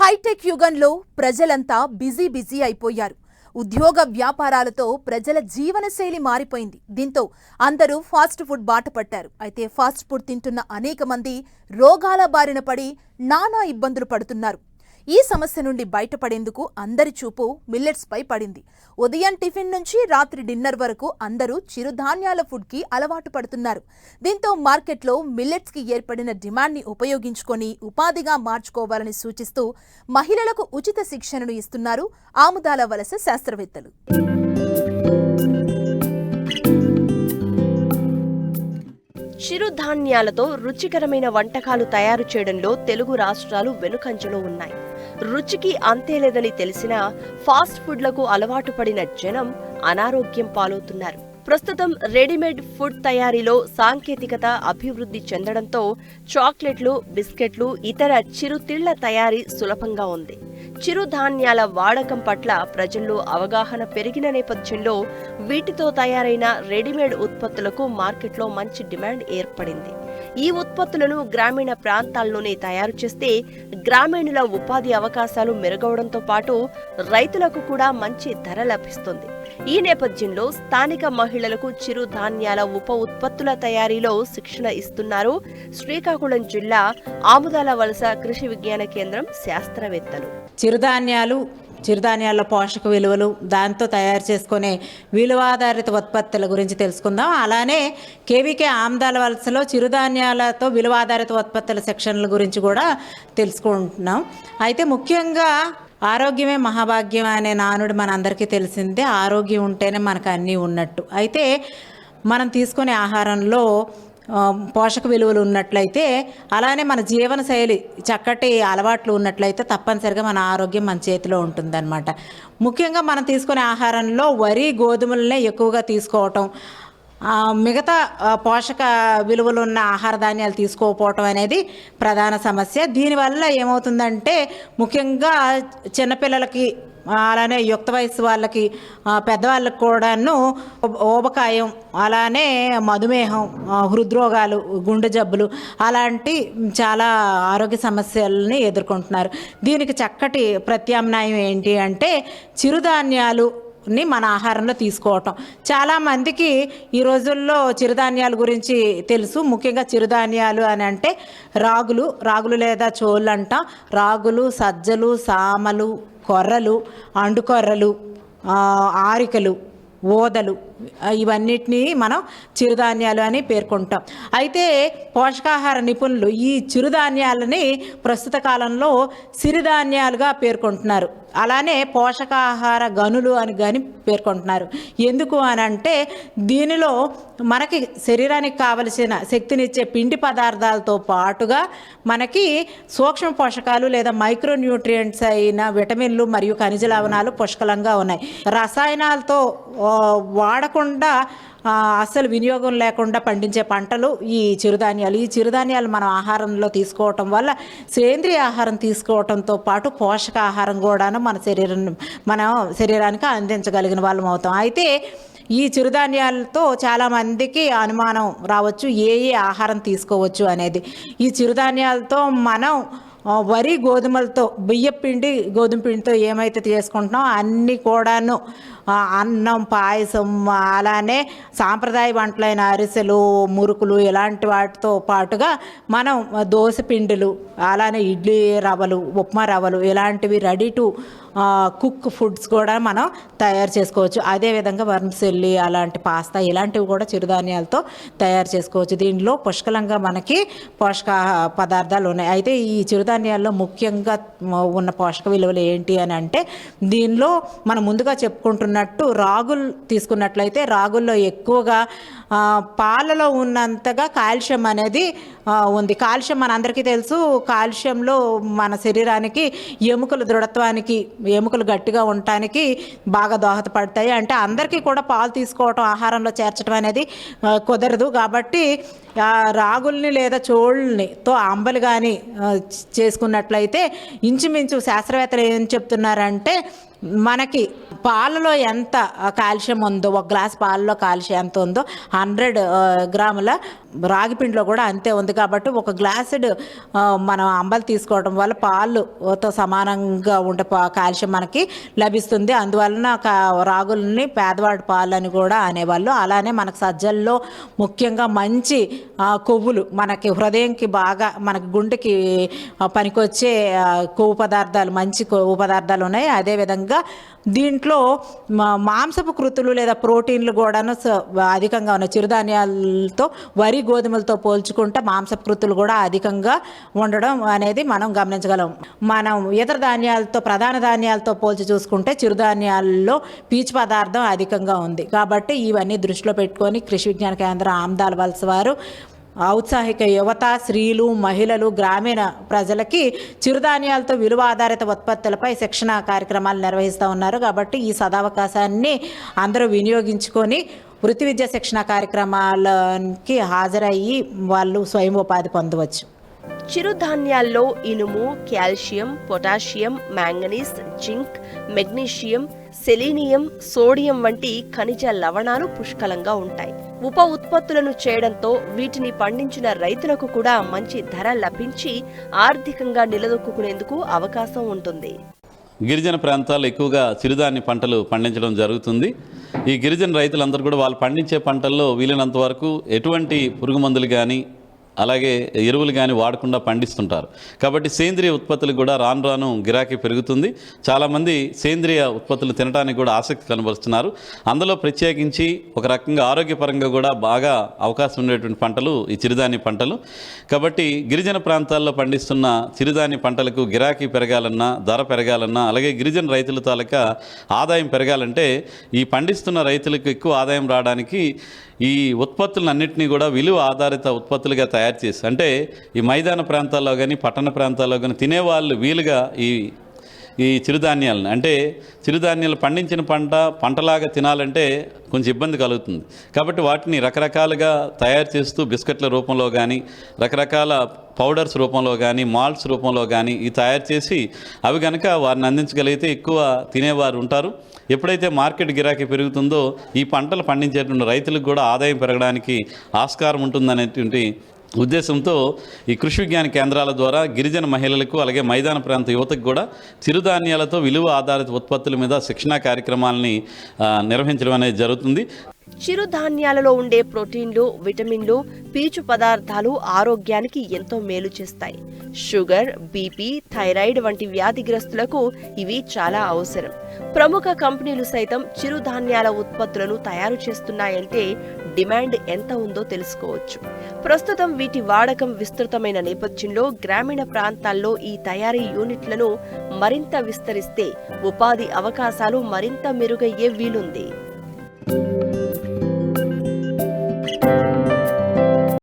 Hitech యుగంలో ప్రజలంతా busy అయిపోయారు. ఉద్యోగ వ్యాపారాలతో ప్రజల జీవనశైలి మారిపోయింది. దీంతో అందరూ ఫాస్ట్ ఫుడ్ బాట పట్టారు. అయితే ఫాస్ట్ ఫుడ్ తింటున్న అనేక మంది రోగాల బారిన పడి నానా ఇబ్బందులు పడుతున్నారు. ఈ సమస్య నుండి బయటపడేందుకు అందరి చూపు మిల్లెట్స్ పై పడింది. ఉదయం టిఫిన్ నుంచి రాత్రి డిన్నర్ వరకు అందరూ చిరుధాన్యాల ఫుడ్ కి అలవాటు పడుతున్నారు. దీంతో మార్కెట్లో మిల్లెట్స్ కి ఏర్పడిన డిమాండ్ ని ఉపయోగించుకొని ఉపాధిగా మార్చుకోవాలని సూచిస్తూ మహిళలకు ఉచిత శిక్షణను ఇస్తున్నారు ఆముదాల వలస శాస్త్రవేత్తలు. చిరుధాన్యాలతో రుచికరమైన వంటకాలు తయారు చేయడంలో తెలుగు రాష్ట్రాలు వెనుకంజలో ఉన్నాయి. రుచికి అంతేలేదని తెలిసినా ఫాస్ట్ ఫుడ్లకు అలవాటు పడిన జనం అనారోగ్యం పాలవుతున్నారు. ప్రస్తుతం రెడీమేడ్ ఫుడ్ తయారీలో సాంకేతికత అభివృద్ధి చెందడంతో చాక్లెట్లు, బిస్కెట్లు, ఇతర చిరుతిళ్ల తయారీ సులభంగా ఉంది. చిరుధాన్యాల వాడకం పట్ల ప్రజల్లో అవగాహన పెరిగిన నేపథ్యంలో వీటితో తయారైన రెడీమేడ్ ఉత్పత్తులకు మార్కెట్లో మంచి డిమాండ్ ఏర్పడింది. ఈ ఉత్పత్తులను గ్రామీణ ప్రాంతాల్లోనే తయారు చేస్తే గ్రామీణుల ఉపాధి అవకాశాలు మెరుగవడంతో పాటు రైతులకు కూడా మంచి ధర లభిస్తుంది. ఈ నేపథ్యంలో స్థానిక మహిళలకు చిరుధాన్యాల ఉప ఉత్పత్తుల తయారీలో శిక్షణ ఇస్తున్నారు శ్రీకాకుళం జిల్లా ఆముదాల వలస కృషి విజ్ఞాన కేంద్రం శాస్త్రవేత్తలు. చిరుధాన్యాల పోషక విలువలు, దాంతో తయారు చేసుకునే విలువాధారిత ఉత్పత్తుల గురించి తెలుసుకుందాం. అలానే కేవీకే ఆముదాల వలసలో చిరుధాన్యాలతో విలువాధారిత ఉత్పత్తుల సెక్షన్ల గురించి కూడా తెలుసుకుంటున్నాం. అయితే ముఖ్యంగా ఆరోగ్యమే మహాభాగ్యం అనే నానుడు మనందరికీ తెలిసిందే. ఆరోగ్యం ఉంటేనే మనకు అన్నీ ఉన్నట్టు. అయితే మనం తీసుకునే ఆహారంలో పోషక విలువలు ఉన్నట్లయితే, అలానే మన జీవనశైలి చక్కటి అలవాట్లు ఉన్నట్లయితే తప్పనిసరిగా మన ఆరోగ్యం మన చేతిలో ఉంటుందన్నమాట. ముఖ్యంగా మనం తీసుకునే ఆహారంలో వరి, గోధుమలనే ఎక్కువగా తీసుకోవటం, మిగతా పోషక విలువలు ఉన్న ఆహార ధాన్యాలు తీసుకోకపోవటం అనేది ప్రధాన సమస్య. దీనివల్ల ఏమవుతుందంటే ముఖ్యంగా చిన్నపిల్లలకి, అలానే యుక్త వయసు వాళ్ళకి, పెద్దవాళ్ళకి కూడాను ఊబకాయం, అలానే మధుమేహం, హృద్రోగాలు, గుండె జబ్బులు అలాంటి చాలా ఆరోగ్య సమస్యలని ఎదుర్కొంటున్నారు. దీనికి చక్కటి ప్రత్యామ్నాయం ఏంటి అంటే చిరుధాన్యాలు మన ఆహారంలో తీసుకోవటం. చాలామందికి ఈ రోజుల్లో చిరుధాన్యాల గురించి తెలుసు. ముఖ్యంగా చిరుధాన్యాలు అని అంటే రాగులు లేదా చోళ్ళు అంటాం. రాగులు, సజ్జలు, సామలు, కొర్రలు, అండుకొర్రలు, ఆరికలు, ఓదలు, ఇవన్నిటినీ మనం చిరుధాన్యాలు అని పేర్కొంటాం. అయితే పోషకాహార నిపుణులు ఈ చిరుధాన్యాలని ప్రస్తుత కాలంలో సిరిధాన్యాలుగా పేర్కొంటున్నారు. అలానే పోషకాహార గనులు అని కానీ పేర్కొంటున్నారు. ఎందుకు అని అంటే దీనిలో మనకి శరీరానికి కావలసిన శక్తినిచ్చే పిండి పదార్థాలతో పాటుగా మనకి సూక్ష్మ పోషకాలు లేదా మైక్రోన్యూట్రియంట్స్ అయిన విటమిన్లు మరియు ఖనిజ లవణాలు పుష్కలంగా ఉన్నాయి. రసాయనాలతో వాడకుండా అస్సలు వినియోగం లేకుండా పండించే పంటలు ఈ చిరుధాన్యాలు మనం ఆహారంలో తీసుకోవటం వల్ల సేంద్రియ ఆహారం తీసుకోవటంతో పాటు పోషకాహారం కూడాను మన శరీరానికి అందించగలిగిన వాళ్ళం అవుతాం. అయితే ఈ చిరుధాన్యాలతో చాలామందికి అనుమానం రావచ్చు, ఏ ఆహారం తీసుకోవచ్చు అనేది. ఈ చిరుధాన్యాలతో మనం వరి, గోధుమలతో, బియ్యపిండి, గోధుమ పిండితో ఏమైతే చేసుకుంటున్నాం అన్నీ కూడాను అన్నం, పాయసం, అలానే సాంప్రదాయ వంటలైన అరిసెలు, మురుకులు ఇలాంటి వాటితో పాటుగా మనం దోశ పిండిలు, అలానే ఇడ్లీ రవ్వలు, ఉప్మా రవ్వలు ఇలాంటివి రెడీ టు కుక్ ఫుడ్స్ కూడా మనం తయారు చేసుకోవచ్చు. అదేవిధంగా వర్మసెల్లి, అలాంటి పాస్తా ఇలాంటివి కూడా చిరుధాన్యాలతో తయారు చేసుకోవచ్చు. దీనిలో పుష్కలంగా మనకి పోషక పదార్థాలు ఉన్నాయి. అయితే ఈ చిరుధాన్యాల్లో ముఖ్యంగా ఉన్న పోషక విలువలు ఏంటి అని అంటే దీనిలో మనం ముందుగా చెప్పుకుంటున్నట్టు రాగులు తీసుకున్నట్లయితే రాగుల్లో ఎక్కువగా పాలలో ఉన్నంతగా కాల్షియం అనేది ఉంది. కాల్షియం మనందరికీ తెలుసు. కాల్షియంలో మన శరీరానికి ఎముకల దృఢత్వానికి, ఎముకలు గట్టిగా ఉండటానికి బాగా దోహదపడతాయి. అంటే అందరికీ కూడా పాలు తీసుకోవటం, ఆహారంలో చేర్చడం అనేది కుదరదు. కాబట్టి రాగుల్ని లేదా చోళ్ళనితో అంబలి కానీ చేసుకున్నట్లయితే ఇంచుమించు శాస్త్రవేత్తలు ఏం చెప్తున్నారంటే మనకి పాలలో ఎంత కాల్షియం ఉందో, ఒక గ్లాస్ పాలలో కాల్షియం ఎంత ఉందో 100 గ్రాముల రాగి పిండిలో కూడా అంతే ఉంది. కాబట్టి ఒక గ్లాసుడు మనం అంబలి తీసుకోవడం వల్ల పాలుతో సమానంగా ఉండే కాల్షియం మనకి లభిస్తుంది. అందువలన రాగులని పేదవాడి పాలు అని కూడా అనేవాళ్ళు. అలానే మనకు సజ్జల్లో ముఖ్యంగా మంచి కొవ్వులు, మనకి హృదయంకి బాగా, మనకి గుండెకి పనికొచ్చే కొవ్వు పదార్థాలు, మంచి కొవ్వు పదార్థాలు ఉన్నాయి. అదేవిధంగా దీంట్లో మాంసపు కృతులు లేదా ప్రోటీన్లు కూడాను అధికంగా ఉన్నాయి. చిరుధాన్యాలతో, వరి గోధుమలతో పోల్చుకుంటే మాంసపు కృతులు కూడా అధికంగా ఉండడం అనేది మనం గమనించగలం. మనం ఇతర ధాన్యాలతో, ప్రధాన ధాన్యాలతో పోల్చి చూసుకుంటే చిరుధాన్యాల్లో పీచు పదార్థం అధికంగా ఉంది. కాబట్టి ఇవన్నీ దృష్టిలో పెట్టుకొని కృషి విజ్ఞాన కేంద్రం ఆమ్దాల వలస వారు ఔత్సాహిక యువత, స్త్రీలు, మహిళలు, గ్రామీణ ప్రజలకి చిరుధాన్యాలతో విలువ ఆధారిత ఉత్పత్తులపై శిక్షణ కార్యక్రమాలు నిర్వహిస్తూ ఉన్నారు. కాబట్టి ఈ సదవకాశాన్ని అందరూ వినియోగించుకొని వృత్తి విద్యా శిక్షణ కార్యక్రమాలకి హాజరయ్యి వాళ్ళు స్వయం ఉపాధి పొందవచ్చు. చిరుధాన్యాల్లో ఇనుము, calcium, potassium, manganese, zinc, magnesium, selenium, sodium వంటి ఖనిజ లవణాలు పుష్కలంగా ఉంటాయి. ఉప ఉత్పత్తులను చేయడంతో వీటిని పండించిన రైతులకు కూడా మంచి ధర లభించి ఆర్థికంగా నిలదొక్కునేందుకు అవకాశం ఉంటుంది. గిరిజన ప్రాంతాల్లో ఎక్కువగా చిరుధాన్య పంటలు పండించడం జరుగుతుంది. ఈ గిరిజన రైతులందరూ కూడా వాళ్ళు పండించే పంటల్లో వీలైనంత వరకు ఎటువంటి పురుగు మందులు కానీ అలాగే ఎరువులు కానీ వాడకుండా పండిస్తుంటారు. కాబట్టి సేంద్రియ ఉత్పత్తులకు కూడా రాను రాను గిరాకీ పెరుగుతుంది. చాలామంది సేంద్రియ ఉత్పత్తులు తినడానికి కూడా ఆసక్తి కనబరుస్తున్నారు. అందులో ప్రత్యేకించి ఒక రకంగా ఆరోగ్యపరంగా కూడా బాగా అవకాశం ఉండేటువంటి పంటలు ఈ చిరుధాన్య పంటలు. కాబట్టి గిరిజన ప్రాంతాల్లో పండిస్తున్న చిరుధాన్య పంటలకు గిరాకీ పెరగాలన్నా, ధర పెరగాలన్నా, అలాగే గిరిజన రైతుల తాలూకా ఆదాయం పెరగాలంటే ఈ పండిస్తున్న రైతులకు ఎక్కువ ఆదాయం రావడానికి ఈ ఉత్పత్తులన్నింటినీ కూడా విలువ ఆధారిత ఉత్పత్తులుగా తయారు చేసి, అంటే ఈ మైదాన ప్రాంతాల్లో కానీ పట్టణ ప్రాంతాల్లో కానీ తినేవాళ్ళు వీలుగా ఈ చిరుధాన్యాలను, అంటే చిరుధాన్యాలు పండించిన పంటలాగా తినాలంటే కొంచెం ఇబ్బంది కలుగుతుంది. కాబట్టి వాటిని రకరకాలుగా తయారు చేస్తూ బిస్కెట్ల రూపంలో కానీ, రకరకాల పౌడర్స్ రూపంలో కానీ, మాల్ట్స్ రూపంలో కానీ ఈ తయారు చేసి అవి కనుక వారిని అందించగలిగితే ఎక్కువ తినేవారు ఉంటారు. ఎప్పుడైతే మార్కెట్ గిరాకీ పెరుగుతుందో ఈ పంటలు పండించేటువంటి రైతులకు కూడా ఆదాయం పెరగడానికి ఆస్కారం ఉంటుందనేటువంటి ఉద్దేశంతో ఈ కృషి విజ్ఞాన కేంద్రాల ద్వారా గిరిజన మహిళలకు అలాగే మైదాన ప్రాంత యువతకు కూడా చిరుధాన్యాలతో విలువ ఆధారిత ఉత్పత్తుల మీద శిక్షణా కార్యక్రమాలని నిర్వహించడం అనేది జరుగుతుంది. చిరుధాన్యాలలో ఉండే ప్రోటీన్లు, విటమిన్లు, పీచు పదార్థాలు ఆరోగ్యానికి ఎంతో మేలు చేస్తాయి. షుగర్, బీపీ, థైరాయిడ్ వంటి వ్యాధిగ్రస్తులకు ఇవి చాలా అవసరం. ప్రముఖ కంపెనీలు సైతం చిరుధాన్యాల ఉత్పత్తులను తయారు చేస్తున్నాయంటే డిమాండ్ ఎంత ఉందో తెలుసుకోవచ్చు. ప్రస్తుతం వీటి వాడకం విస్తృతమైన నేపథ్యంలో గ్రామీణ ప్రాంతాల్లో ఈ తయారీ యూనిట్లను మరింత విస్తరిస్తే ఉపాధి అవకాశాలు మరింత మెరుగయ్యే వీలుంది.